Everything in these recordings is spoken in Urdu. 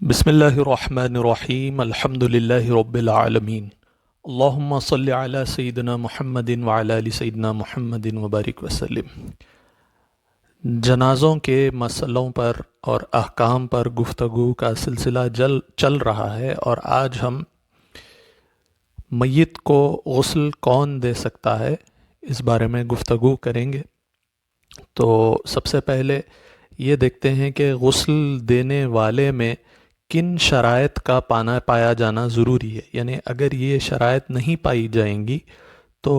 بسم اللہ الرحمن الرحیم الحمد للہ رب العالمین اللہم صلی علی سیدنا محمد وعلی آل سیدنا محمد وبارک وسلم۔ جنازوں کے مسئلوں پر اور احکام پر گفتگو کا سلسلہ چل رہا ہے، اور آج ہم میت کو غسل کون دے سکتا ہے اس بارے میں گفتگو کریں گے۔ تو سب سے پہلے یہ دیکھتے ہیں کہ غسل دینے والے میں کن شرائط کا پایا جانا ضروری ہے، یعنی اگر یہ شرائط نہیں پائی جائیں گی تو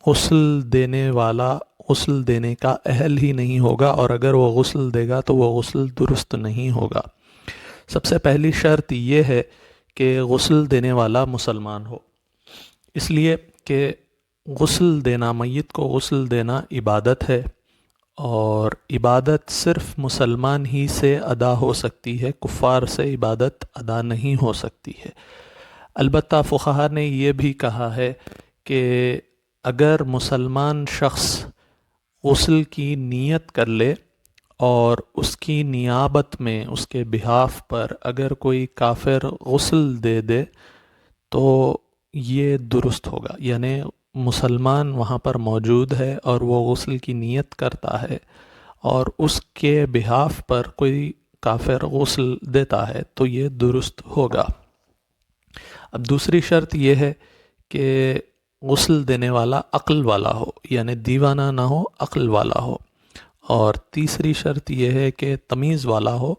غسل دینے والا غسل دینے کا اہل ہی نہیں ہوگا، اور اگر وہ غسل دے گا تو وہ غسل درست نہیں ہوگا۔ سب سے پہلی شرط یہ ہے کہ غسل دینے والا مسلمان ہو، اس لیے کہ غسل دینا، میت کو غسل دینا عبادت ہے، اور عبادت صرف مسلمان ہی سے ادا ہو سکتی ہے، کفار سے عبادت ادا نہیں ہو سکتی ہے۔ البتہ فقہا نے یہ بھی کہا ہے کہ اگر مسلمان شخص غسل کی نیت کر لے اور اس کی نیابت میں، اس کے بہاف پر اگر کوئی کافر غسل دے دے تو یہ درست ہوگا، یعنی مسلمان وہاں پر موجود ہے اور وہ غسل کی نیت کرتا ہے اور اس کے بہاف پر کوئی کافر غسل دیتا ہے تو یہ درست ہوگا۔ اب دوسری شرط یہ ہے کہ غسل دینے والا عقل والا ہو، یعنی دیوانہ نہ ہو، عقل والا ہو۔ اور تیسری شرط یہ ہے کہ تمیز والا ہو،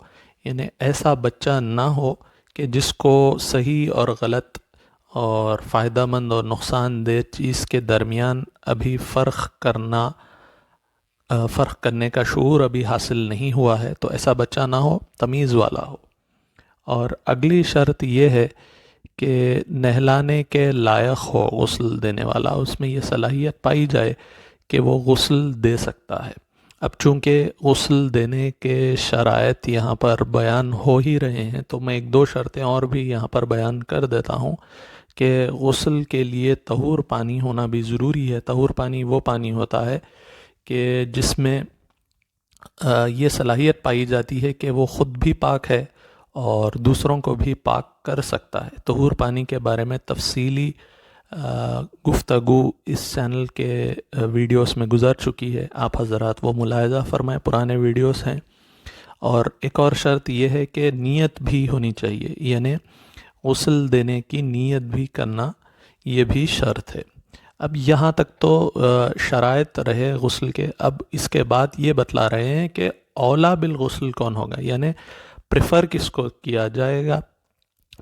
یعنی ایسا بچہ نہ ہو کہ جس کو صحیح اور غلط اور فائدہ مند اور نقصان دہ چیز کے درمیان ابھی فرق کرنے کا شعور ابھی حاصل نہیں ہوا ہے، تو ایسا بچہ نہ ہو، تمیز والا ہو۔ اور اگلی شرط یہ ہے کہ نہلانے کے لائق ہو غسل دینے والا، اس میں یہ صلاحیت پائی جائے کہ وہ غسل دے سکتا ہے۔ اب چونکہ غسل دینے کے شرائط یہاں پر بیان ہو ہی رہے ہیں تو میں ایک دو شرطیں اور بھی یہاں پر بیان کر دیتا ہوں کہ غسل کے لیے طہور پانی ہونا بھی ضروری ہے۔ طہور پانی وہ پانی ہوتا ہے کہ جس میں یہ صلاحیت پائی جاتی ہے کہ وہ خود بھی پاک ہے اور دوسروں کو بھی پاک کر سکتا ہے۔ طہور پانی کے بارے میں تفصیلی گفتگو اس چینل کے ویڈیوز میں گزر چکی ہے، آپ حضرات وہ ملاحظہ فرمائیں، پرانے ویڈیوز ہیں۔ اور ایک اور شرط یہ ہے کہ نیت بھی ہونی چاہیے، یعنی غسل دینے کی نیت بھی کرنا، یہ بھی شرط ہے۔ اب یہاں تک تو شرائط رہے غسل کے۔ اب اس کے بعد یہ بتلا رہے ہیں کہ اولا بالغسل کون ہوگا، یعنی پریفر کس کو کیا جائے گا۔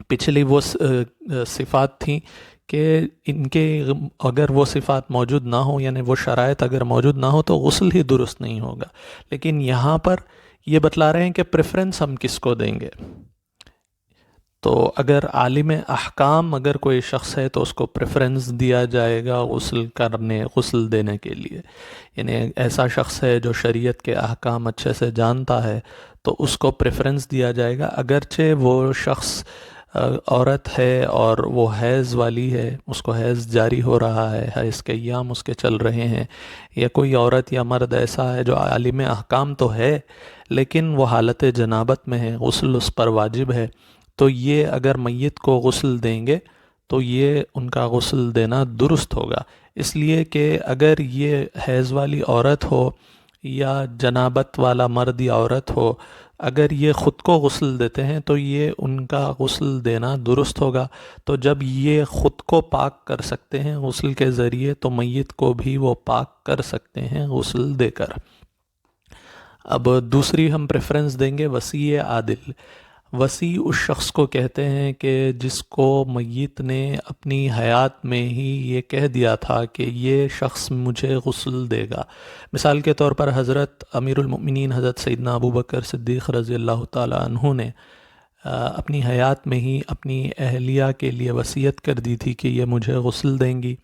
پچھلی وہ صفات تھیں کہ ان کے اگر وہ صفات موجود نہ ہوں، یعنی وہ شرائط اگر موجود نہ ہو تو غسل ہی درست نہیں ہوگا، لیکن یہاں پر یہ بتلا رہے ہیں کہ پریفرنس ہم کس کو دیں گے۔ تو اگر عالم احکام اگر کوئی شخص ہے تو اس کو پریفرنس دیا جائے گا غسل دینے کے لیے، یعنی ایسا شخص ہے جو شریعت کے احکام اچھے سے جانتا ہے تو اس کو پریفرنس دیا جائے گا، اگرچہ وہ شخص عورت ہے اور وہ حیض والی ہے، اس کو حیض جاری ہو رہا ہے، حیض کے ایام اس کے چل رہے ہیں، یا کوئی عورت یا مرد ایسا ہے جو عالم احکام تو ہے لیکن وہ حالت جنابت میں ہے، غسل اس پر واجب ہے، تو یہ اگر میت کو غسل دیں گے تو یہ ان کا غسل دینا درست ہوگا۔ اس لیے کہ اگر یہ حیض والی عورت ہو یا جنابت والا مرد یا عورت ہو، اگر یہ خود کو غسل دیتے ہیں تو یہ ان کا غسل دینا درست ہوگا۔ تو جب یہ خود کو پاک کر سکتے ہیں غسل کے ذریعے تو میت کو بھی وہ پاک کر سکتے ہیں غسل دے کر۔ اب دوسری ہم پریفرنس دیں گے وصی عادل۔ وصی اس شخص کو کہتے ہیں کہ جس کو میت نے اپنی حیات میں ہی یہ کہہ دیا تھا کہ یہ شخص مجھے غسل دے گا۔ مثال کے طور پر حضرت امیر المؤمنین حضرت سیدنا ابو بکر صدیق رضی اللہ تعالی عنہ نے اپنی حیات میں ہی اپنی اہلیہ کے لیے وصیت کر دی تھی کہ یہ مجھے غسل دیں گی،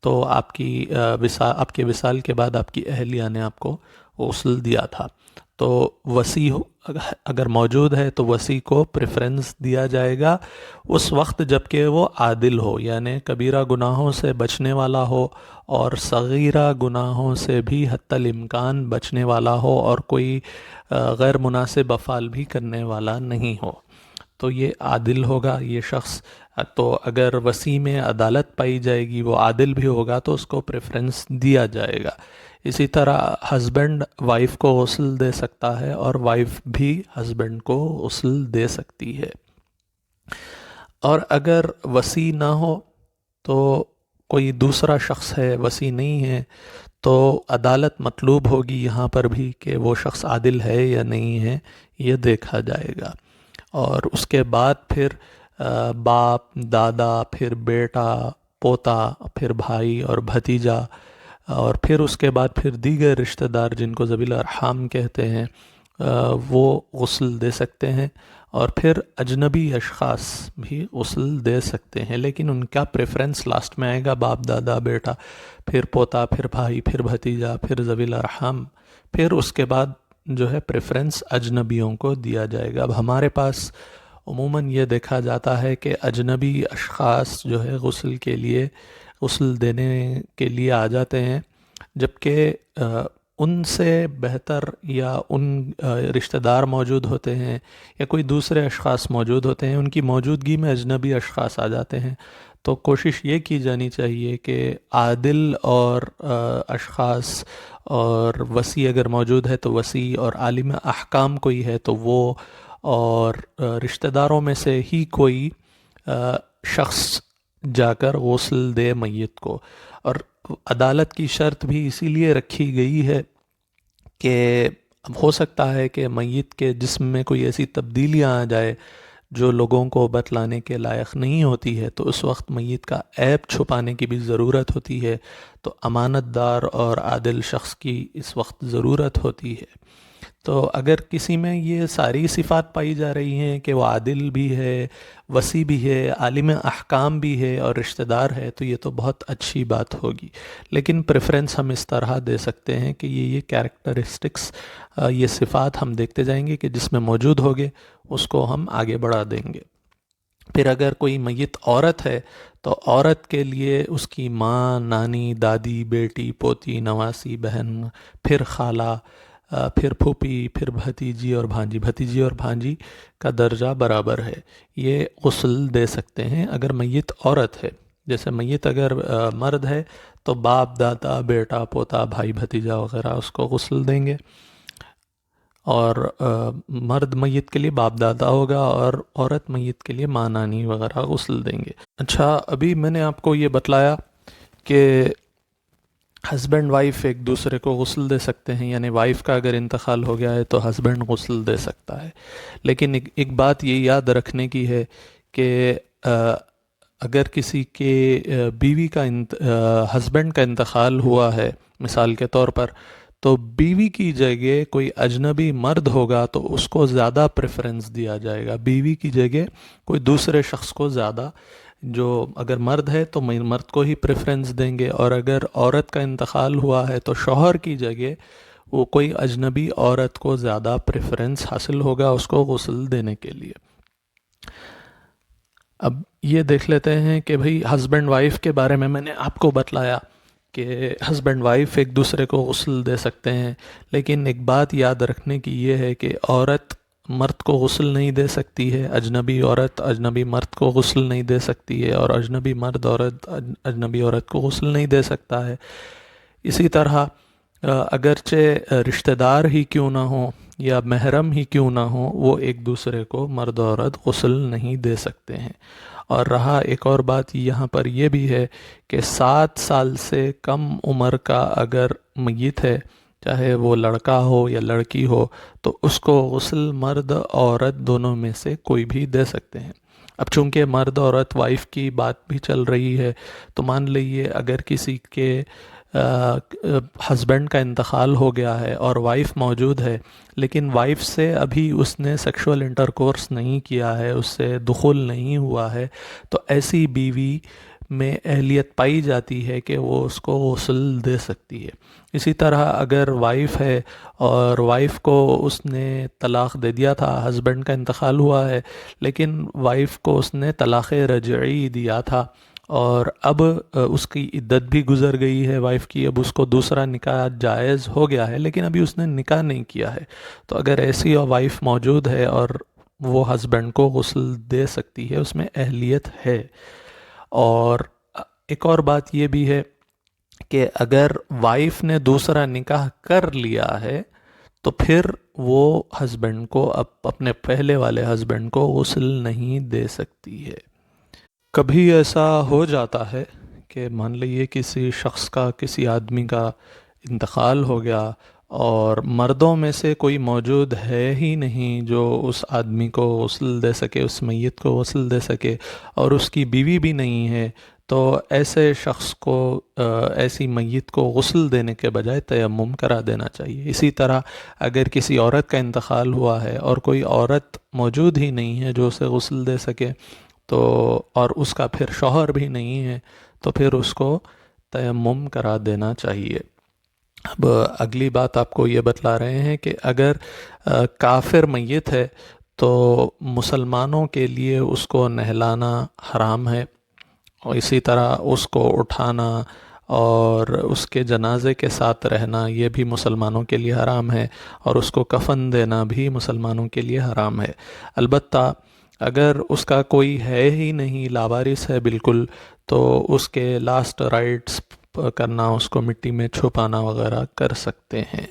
تو آپ کے وصال کے بعد آپ کی اہلیہ نے آپ کو غسل دیا تھا۔ تو وصی اگر موجود ہے تو وصی کو پریفرنس دیا جائے گا اس وقت جب کہ وہ عادل ہو، یعنی کبیرہ گناہوں سے بچنے والا ہو اور صغیرہ گناہوں سے بھی حتی الامکان بچنے والا ہو اور کوئی غیر مناسب افعال بھی کرنے والا نہیں ہو۔ تو یہ عادل ہوگا یہ شخص. تو اگر وصی میں عدالت پائی جائے گی، وہ عادل بھی ہوگا، تو اس کو پریفرنس دیا جائے گا. اسی طرح ہسبینڈ وائف کو غسل دے سکتا ہے اور وائف بھی ہسبینڈ کو غسل دے سکتی ہے. اور اگر وصی نہ ہو تو کوئی دوسرا شخص ہے، وصی نہیں ہے، تو عدالت مطلوب ہوگی یہاں پر بھی کہ وہ شخص عادل ہے یا نہیں ہے، یہ دیکھا جائے گا. اور اس کے بعد پھر باپ، دادا، پھر بیٹا، پوتا، پھر بھائی اور بھتیجا، اور پھر اس کے بعد پھر دیگر رشتہ دار جن کو ذوی الارحام کہتے ہیں، وہ غسل دے سکتے ہیں. اور پھر اجنبی اشخاص بھی غسل دے سکتے ہیں، لیکن ان کا پریفرنس لاسٹ میں آئے گا. باپ، دادا، بیٹا، پھر پوتا، پھر بھائی، پھر بھتیجا، پھر ذوی الارحام، پھر اس کے بعد جو ہے پریفرنس اجنبیوں کو دیا جائے گا. اب ہمارے پاس عموماً یہ دیکھا جاتا ہے کہ اجنبی اشخاص جو ہے غسل کے لیے، غسل دینے کے لیے آ جاتے ہیں، جبکہ ان سے بہتر یا ان رشتہ دار موجود ہوتے ہیں یا کوئی دوسرے اشخاص موجود ہوتے ہیں، ان کی موجودگی میں اجنبی اشخاص آ جاتے ہیں. تو کوشش یہ کی جانی چاہیے کہ عادل اور اشخاص اور وصی اگر موجود ہے تو وصی، اور عالم احکام کوئی ہے تو وہ، اور رشتہ داروں میں سے ہی کوئی شخص جا کر غسل دے میت کو. اور عدالت کی شرط بھی اسی لیے رکھی گئی ہے کہ ہو سکتا ہے کہ میت کے جسم میں کوئی ایسی تبدیلیاں آ جائے جو لوگوں کو بتلانے کے لائق نہیں ہوتی ہے، تو اس وقت میت کا عیب چھپانے کی بھی ضرورت ہوتی ہے. تو امانت دار اور عادل شخص کی اس وقت ضرورت ہوتی ہے. تو اگر کسی میں یہ ساری صفات پائی جا رہی ہیں کہ وہ عادل بھی ہے، وصی بھی ہے، عالم احکام بھی ہے اور رشتہ دار ہے، تو یہ تو بہت اچھی بات ہوگی. لیکن پریفرنس ہم اس طرح دے سکتے ہیں کہ یہ کیریکٹرسٹکس، یہ صفات ہم دیکھتے جائیں گے کہ جس میں موجود ہوگے اس کو ہم آگے بڑھا دیں گے. پھر اگر کوئی میت عورت ہے تو عورت کے لیے اس کی ماں، نانی، دادی، بیٹی، پوتی، نواسی، بہن، پھر خالہ، پھر پھوپھی، پھر بھتیجی اور بھانجی. بھتیجی اور بھانجی کا درجہ برابر ہے، یہ غسل دے سکتے ہیں اگر میت عورت ہے. جیسے میت اگر مرد ہے تو باپ، دادا، بیٹا، پوتا، بھائی، بھتیجا وغیرہ اس کو غسل دیں گے. اور مرد میت کے لیے باپ دادا ہوگا اور عورت میت کے لیے ماں، نانی وغیرہ غسل دیں گے. اچھا، ابھی میں نے آپ کو یہ بتلایا کہ ہسبینڈ وائف ایک دوسرے کو غسل دے سکتے ہیں، یعنی وائف کا اگر انتقال ہو گیا ہے تو ہسبینڈ غسل دے سکتا ہے. لیکن ایک بات یہ یاد رکھنے کی ہے کہ اگر کسی کے بیوی کا ہسبینڈ کا انتقال ہوا ہے مثال کے طور پر، تو بیوی کی جگہ کوئی اجنبی مرد ہوگا تو اس کو زیادہ پریفرنس دیا جائے گا. بیوی کی جگہ کوئی دوسرے شخص کو زیادہ، جو اگر مرد ہے تو مرد کو ہی پریفرنس دیں گے، اور اگر عورت کا انتقال ہوا ہے تو شوہر کی جگہ وہ کوئی اجنبی عورت کو زیادہ پریفرنس حاصل ہوگا اس کو غسل دینے کے لیے. اب یہ دیکھ لیتے ہیں کہ بھئی ہسبینڈ وائف کے بارے میں نے آپ کو بتلایا کہ ہسبینڈ وائف ایک دوسرے کو غسل دے سکتے ہیں، لیکن ایک بات یاد رکھنے کی یہ ہے کہ عورت مرد کو غسل نہیں دے سکتی ہے، اجنبی عورت اجنبی مرد کو غسل نہیں دے سکتی ہے، اور اجنبی مرد عورت اجنبی عورت کو غسل نہیں دے سکتا ہے. اسی طرح اگرچہ رشتہ دار ہی کیوں نہ ہوں یا محرم ہی کیوں نہ ہوں، وہ ایک دوسرے کو مرد عورت غسل نہیں دے سکتے ہیں. اور رہا ایک اور بات یہاں پر یہ بھی ہے کہ 7 سال سے کم عمر کا اگر میت ہے، چاہے وہ لڑکا ہو یا لڑکی ہو، تو اس کو غسل مرد عورت دونوں میں سے کوئی بھی دے سکتے ہیں. اب چونکہ مرد عورت وائف کی بات بھی چل رہی ہے، تو مان لئیے اگر کسی کے ہسبینڈ کا انتقال ہو گیا ہے اور وائف موجود ہے، لیکن وائف سے ابھی اس نے سیکشول انٹرکورس نہیں کیا ہے، اس سے دخول نہیں ہوا ہے، تو ایسی بیوی میں اہلیت پائی جاتی ہے کہ وہ اس کو غسل دے سکتی ہے. اسی طرح اگر وائف ہے اور وائف کو اس نے طلاق دے دیا تھا، ہسبینڈ کا انتقال ہوا ہے لیکن وائف کو اس نے طلاق رجعی دیا تھا، اور اب اس کی عدت بھی گزر گئی ہے وائف کی، اب اس کو دوسرا نکاح جائز ہو گیا ہے لیکن ابھی اس نے نکاح نہیں کیا ہے. تو اگر ایسی وائف موجود ہے اور وہ ہسبینڈ کو غسل دے سکتی ہے، اس میں اہلیت ہے۔ اور ایک اور بات یہ بھی ہے کہ اگر وائف نے دوسرا نکاح کر لیا ہے تو پھر وہ ہسبینڈ کو اپنے پہلے والے ہسبینڈ کو غسل نہیں دے سکتی ہے۔ کبھی ایسا ہو جاتا ہے کہ مان لیجیے کسی شخص کا، کسی آدمی کا انتقال ہو گیا اور مردوں میں سے کوئی موجود ہے ہی نہیں جو اس آدمی کو غسل دے سکے، اس میت کو غسل دے سکے، اور اس کی بیوی بھی نہیں ہے، تو ایسے شخص کو ایسی میت کو غسل دینے کے بجائے تیمم کرا دینا چاہیے۔ اسی طرح اگر کسی عورت کا انتقال ہوا ہے اور کوئی عورت موجود ہی نہیں ہے جو اسے غسل دے سکے، تو اور اس کا پھر شوہر بھی نہیں ہے، تو پھر اس کو تیمم کرا دینا چاہیے۔ اب اگلی بات آپ کو یہ بتلا رہے ہیں کہ اگر کافر میت ہے تو مسلمانوں کے لیے اس کو نہلانا حرام ہے، اور اسی طرح اس کو اٹھانا اور اس کے جنازے کے ساتھ رہنا یہ بھی مسلمانوں کے لیے حرام ہے، اور اس کو کفن دینا بھی مسلمانوں کے لیے حرام ہے۔ البتہ اگر اس کا کوئی ہے ہی نہیں، لاوارث ہے بالکل، تو اس کے لاسٹ رائٹس کرنا، اس کو مٹی میں چھپانا وغیرہ کر سکتے ہیں۔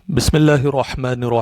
بسم اللہ الرحمن الرحیم۔